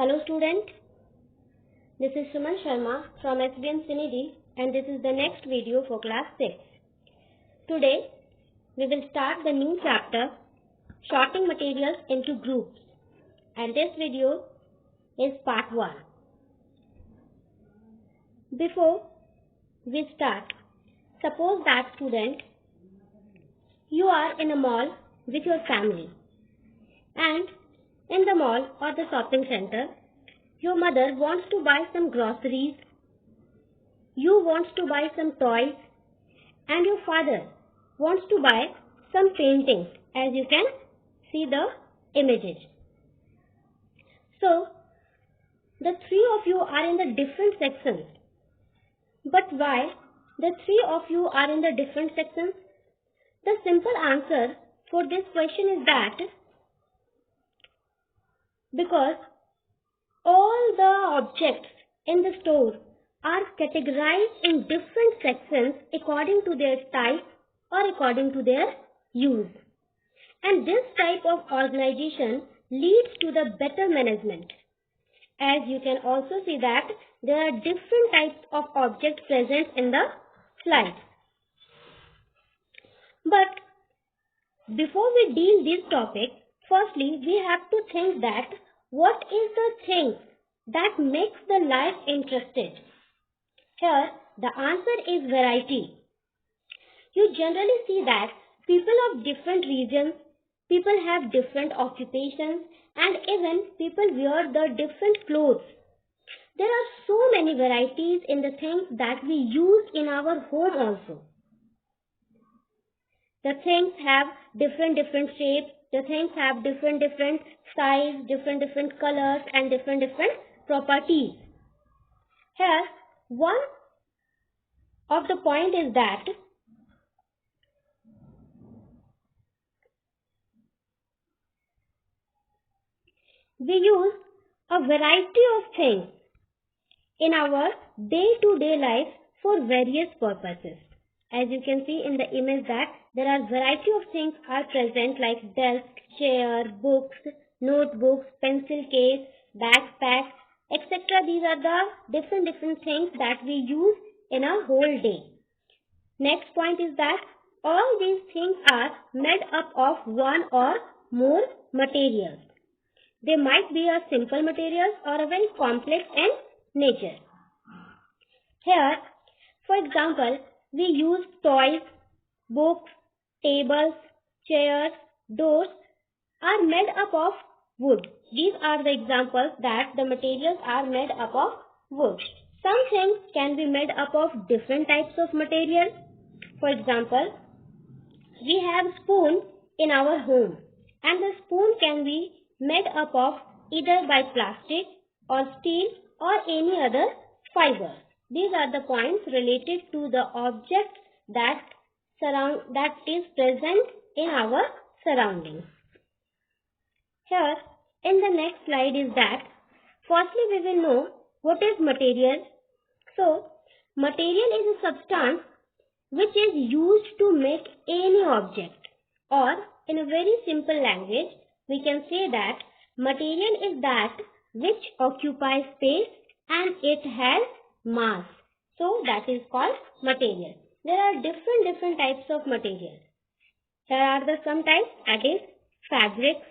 Hello student, this is Suman Sharma from SBM Sinidhi and this is the next video for class 6. Today we will start the new chapter sorting materials into groups and this video is part 1. Before we start, suppose that student you are in a mall with your family and in the mall or the shopping center your mother wants to buy some groceries, you wants to buy some toys and your father wants to buy some paintings as you can see the images. So the three of you are in the different sections. But why the three of you are in the different sections? The simple answer for this question is that because all the objects in the store are categorized in different sections according to their type or according to their use. And this type of organization leads to the better management. As you can also see that there are different types of objects present in the slide. But before we deal this topic, firstly we have to think that what is the thing that makes the life interesting? Here the answer is variety. You generally see that people of different regions, people have different occupations and even people wear the different clothes. There are so many varieties in the things that we use in our home also. The things have different shapes, the things have different size, different colors and different properties. Here one of the point is that we use a variety of things in our day-to-day life for various purposes. As you can see in the image that there are variety of things are present like desk, chair, books, notebooks, pencil case, backpack, etc. These are the different things that we use in a whole day. Next point is that all these things are made up of one or more materials. They might be a simple materials or a very complex in nature. Here, for example, we use toys, books, tables, chairs, doors are made up of wood. These are the examples that the materials are made up of wood. Some things can be made up of different types of materials. For example, we have spoon in our home and the spoon can be made up of either by plastic or steel or any other fiber. These are the points related to the object that is present in our surroundings. Here in the next slide is that firstly we will know what is material. So material is a substance which is used to make any object, or in a very simple language we can say that material is that which occupies space and it has mass. So that is called material. There are different types of material. Here are the some types, that is fabrics,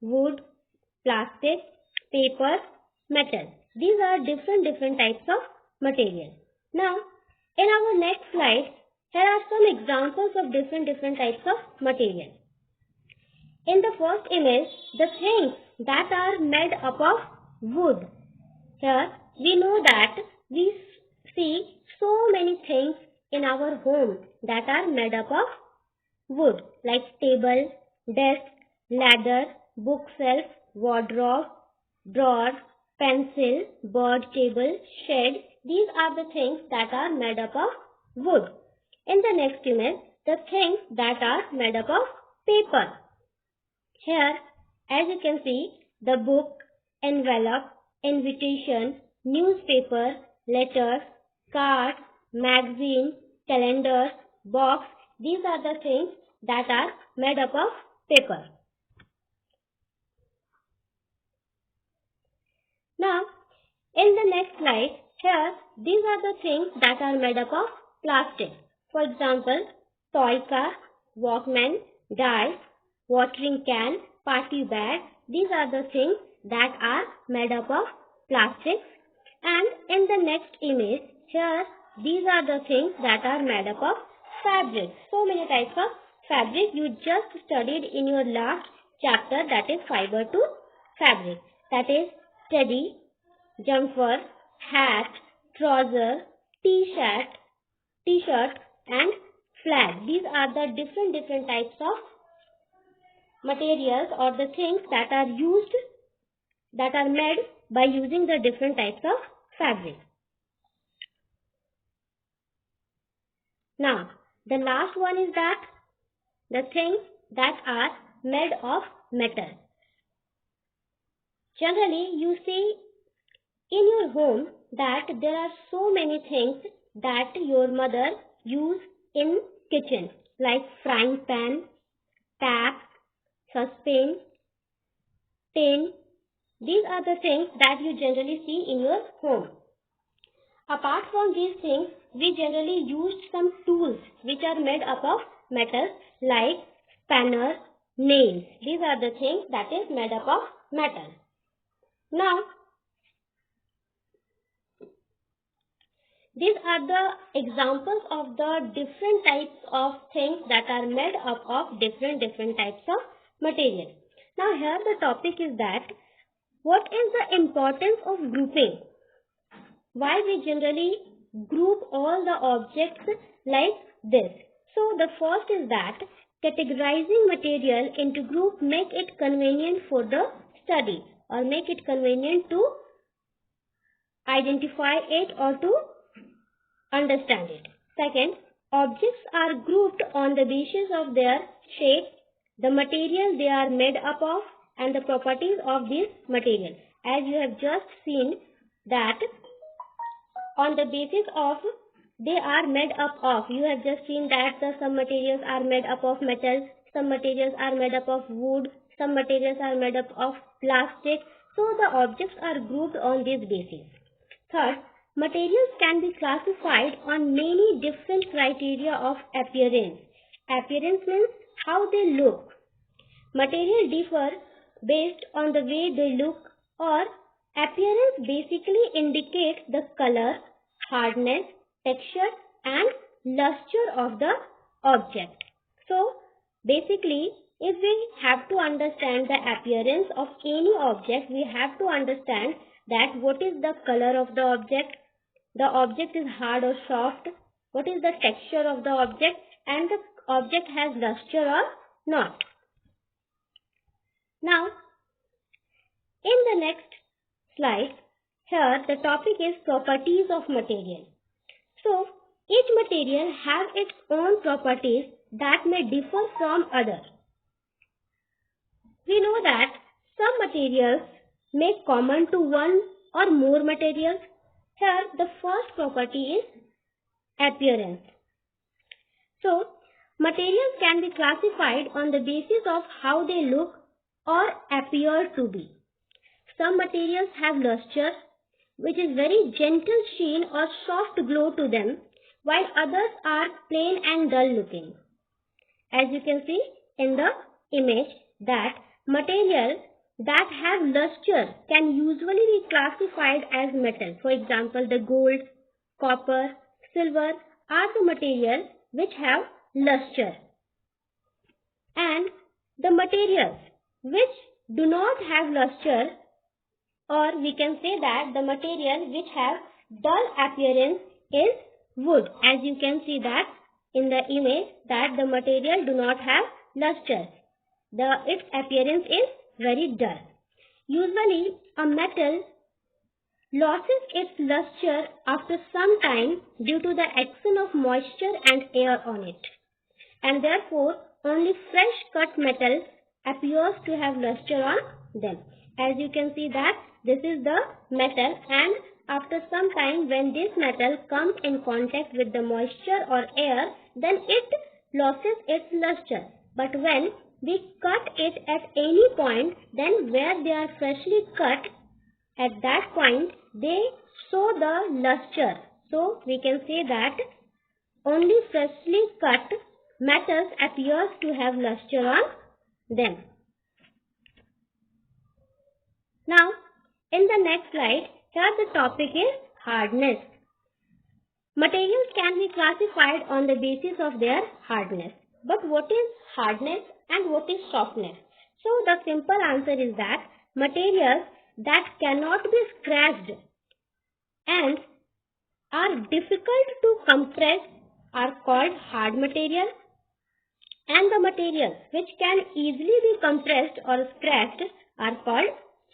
wood, plastic, paper, metal. These are different types of material. Now in our next slide, here are some examples of different types of material. In the first image, the things that are made up of wood. Here we know that we see so many things in our home that are made up of wood like table, desk, ladder, bookshelf, wardrobe, drawer, pencil, bird table, shed. These are the things that are made up of wood. In the next image, the things that are made up of paper. Here, as you can see, the book, envelope, invitation, newspaper, letters, cards, magazine, calendars, box. These are the things that are made up of paper. Now, in the next slide, here, these are the things that are made up of plastic. For example, toy car, Walkman, dice, watering can, party bag. These are the things that are made up of plastic. And in the next image, here, these are the things that are made up of fabric. So many types of fabric you just studied in your last chapter, that is fiber to fabric. That is teddy, jumper, hat, trouser, t-shirt and flag. These are the different types of materials or the things that are made by using the different types of fabric. Now, the last one is that the things that are made of metal. Generally, you see in your home that there are so many things that your mother use in kitchen, like frying pan, tap, saucepan, tin. These are the things that you generally see in your home. Apart from these things, we generally use some tools which are made up of metal, like spanner, nails. These are the things that is made up of metal. Now, these are the examples of the different types of things that are made up of different types of material. Now, here the topic is that what is the importance of grouping? Why we generally group all the objects like this? So, the first is that categorizing material into group make it convenient for the study or make it convenient to identify it or to understand it. Second, objects are grouped on the basis of their shape, the material they are made up of, and the properties of this material. As you have just seen that on the basis of they are made up of, you have just seen that some materials are made up of metal, some materials are made up of wood, some materials are made up of plastic. So the objects are grouped on this basis. Third, materials can be classified on many different criteria of appearance. Appearance means how they look. Materials differ based on the way they look, or appearance basically indicates the color, hardness, texture and luster of the object. So basically, if we have to understand the appearance of any object, we have to understand that what is the color of the object is hard or soft, what is the texture of the object, and the object has luster or not. Now, in the next slide, here the topic is properties of material. So, each material has its own properties that may differ from others. We know that some materials make common to one or more materials. Here, the first property is appearance. So, materials can be classified on the basis of how they look or appear to be. Some materials have luster, which is very gentle sheen or soft glow to them, while others are plain and dull looking. As you can see in the image, that materials that have luster can usually be classified as metal. For example, the gold, copper, silver are the materials which have luster. And the materials which do not have luster, or we can say that the material which have dull appearance is wood. As you can see that in the image, that the material do not have luster. Its appearance is very dull. Usually, a metal loses its luster after some time due to the action of moisture and air on it. And therefore, only fresh cut metal appears to have luster on them. As you can see that this is the metal, and after some time when this metal comes in contact with the moisture or air, then it loses its luster. But when we cut it at any point, then where they are freshly cut, at that point they show the luster. So we can say that only freshly cut metals appears to have luster on them. Now, in the next slide, here the topic is hardness. Materials can be classified on the basis of their hardness. But what is hardness and what is softness? So the simple answer is that materials that cannot be scratched and are difficult to compress are called hard material, and the materials which can easily be compressed or scratched are called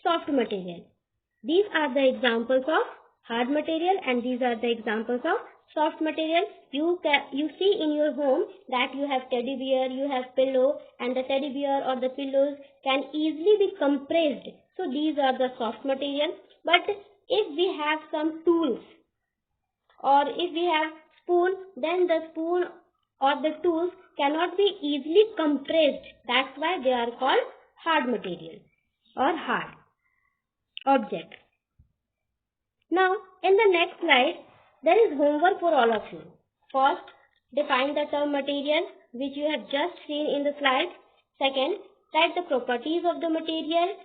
soft material. These are the examples of hard material and these are the examples of soft material. You see in your home that you have teddy bear, you have pillow, and the teddy bear or the pillows can easily be compressed. So these are the soft material. But if we have some tools or if we have spoon, then the spoon or the tools cannot be easily compressed. That's why they are called hard material or hard object. Now, in the next slide, there is homework for all of you. First, define the term material, which you have just seen in the slide. Second, write the properties of the material.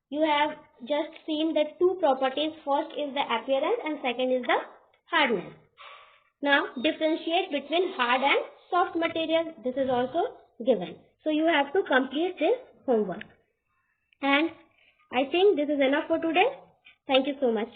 You have just seen the two properties. First is the appearance and second is the hardness. Now, differentiate between hard and soft material. This is also given. So, you have to complete this homework. And I think this is enough for today. Thank you so much.